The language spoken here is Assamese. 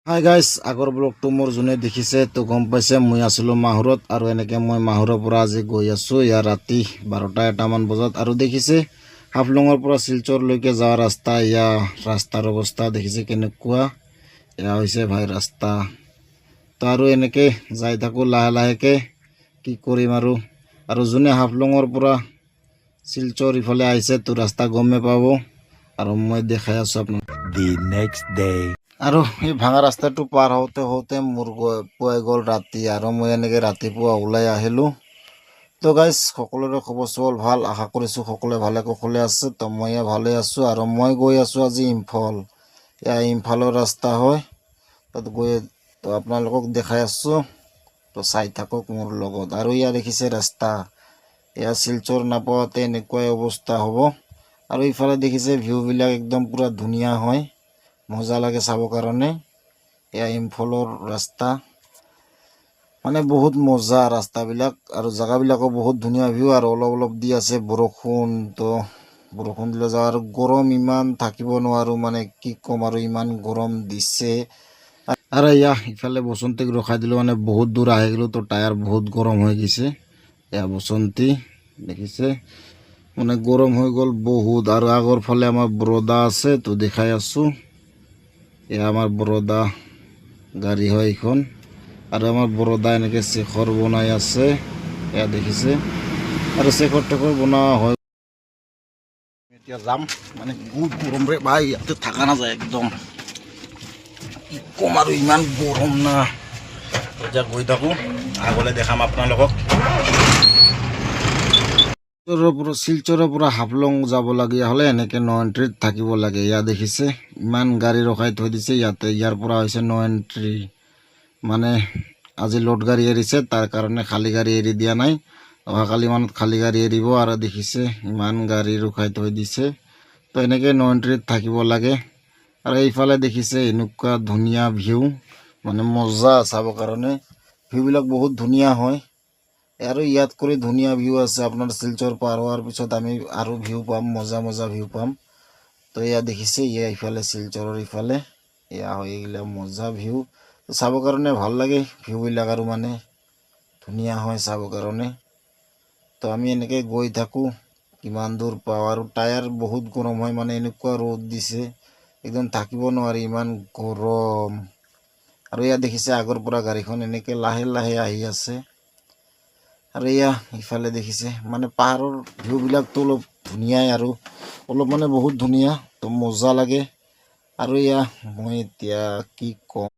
হাই গাইজ, আগৰ ব্লগটো মোৰ যোনে দেখিছে তো গম পাইছে মই আছিলোঁ মাহুৰত আৰু এনেকৈ মই মাহুৰৰ পৰা আজি গৈ আছোঁ ইয়াৰ ৰাতি 12টা-1টামান বজাত। আৰু দেখিছে হাফলঙৰ পৰা শিলচৰলৈকে যোৱা ৰাস্তা, ৰাস্তাৰ অৱস্থা দেখিছে কেনেকুৱা। এয়া হৈছে ভাই ৰাস্তা। তো আৰু এনেকৈ যাই থাকোঁ লাহে লাহেকৈ, কি কৰিম আৰু যোনে হাফলঙৰ পৰা শিলচৰ ইফালে আহিছে তো ৰাস্তা গমে পাব আৰু মই দেখাই আছোঁ আপোনাক। The next day. আৰু এই ভাঙা ৰাস্তাটো পাৰ হওঁতে হওঁতে মোৰ পুৱাই গ'ল ৰাতি আৰু মই এনেকৈ ৰাতিপুৱা ওলাই আহিলোঁ। তো গাইজ, সকলোৰে খবৰ চবৰ ভাল, আশা কৰিছোঁ সকলোৱে ভালে কুশলে আছে। তো মই ভালে আছোঁ আৰু মই গৈ আছোঁ আজি ইম্ফল। এয়া ইম্ফলৰ ৰাস্তা হয়, তাত গৈ তো আপোনালোকক দেখাই আছোঁ। তো চাই থাকক মোৰ লগত। আৰু ইয়াত দেখিছে ৰাস্তা, এয়া শিলচৰ নাপাওঁতে এনেকুৱাই অৱস্থা হ'ব। আৰু ইফালে দেখিছে ভিউবিলাক একদম পূৰা ধুনীয়া হয়, মজা লাগে চাবৰ কাৰণে। এয়া ইম্ফলৰ ৰাস্তা, মানে বহুত মজা ৰাস্তাবিলাক আৰু জেগাবিলাকো বহুত ধুনীয়া ভিউ। আৰু অলপ অলপ দি আছে বৰষুণ, তো বৰষুণ দিলে যাওঁ আৰু গৰম ইমান থাকিব নোৱাৰোঁ, মানে কি ক'ম আৰু ইমান গৰম দিছে। আৰু ইফালে বসন্তীক ৰখাই দিলোঁ, মানে বহুত দূৰ আহি গ'লোঁ তো টায়াৰ বহুত গৰম হৈ গৈছে। এয়া বসন্তী দেখিছে, মানে গৰম হৈ গ'ল বহুত। আৰু আগৰ ফালে আমাৰ বৰোদা আছে তো দেখাই আছোঁ। এয়া আমাৰ বৰোদা গাড়ী হয় এইখন। আৰু আমাৰ বৰোদা এনেকৈ শেখৰ বনাই আছে, এয়া দেখিছে। আৰু শেখৰ টেখৰ বনোৱা হয়। এতিয়া যাম, মানে বহুত গৰম ৰে ভাই, ইয়াতে থকা নাযায় একদম, কি ক'ম আৰু ইমান গৰম না। এতিয়া গৈ থাকোঁ, আগলৈ দেখাম আপোনালোকক। শিলচৰৰ পৰা হাফলং যাবলগীয়া হ'লে এনেকৈ 9 এণ্ট্ৰিত থাকিব লাগে। ইয়াত দেখিছে ইমান গাড়ী ৰখাই থৈ দিছে ইয়াতে। ইয়াৰ পৰা হৈছে 9 এণ্ট্ৰি, মানে আজি লোড গাড়ী এৰিছে তাৰ কাৰণে খালী গাড়ী এৰি দিয়া নাই। অহাকালি মানত খালী গাড়ী এৰিব। আৰু দেখিছে ইমান গাড়ী ৰখাই থৈ দিছে, তো এনেকৈ 9 এণ্ট্ৰিত থাকিব লাগে। আৰু এইফালে দেখিছে এনেকুৱা ধুনীয়া ভিউ, মানে মজা চাবৰ কাৰণে। ভিউবিলাক বহুত ধুনীয়া হয়, আৰু ইয়াত কৰি ধুনীয়া ভিউ আছে। আপোনাৰ শিলচৰ পাৰ হোৱাৰ পিছত আমি আৰু ভিউ পাম, মজা মজা ভিউ পাম। তো এয়া দেখিছে, ইফালে শিলচৰৰ ইফালে এয়া হৈ গ'লে মজা ভিউ। চাবৰ কাৰণে ভাল লাগে ভিউবিলাক, আৰু মানে ধুনীয়া হয় চাবৰ কাৰণে। তো আমি এনেকৈ গৈ থাকোঁ, কিমান দূৰ পাওঁ। আৰু টায়াৰ বহুত গৰম হয়, মানে এনেকুৱা ৰ'দ দিছে একদম থাকিব নোৱাৰি, ইমান গৰম। আৰু ইয়াত দেখিছে আগৰ পৰা গাড়ীখন এনেকৈ লাহে লাহে আহি আছে। আৰু ইফালে দেখিছে, মানে পাহাৰৰ ভিউবিলাকতো অলপ ধুনীয়াই, আৰু অলপ মানে বহুত ধুনীয়া, তো মজা লাগে। আৰু মই এতিয়া কি ক'ম।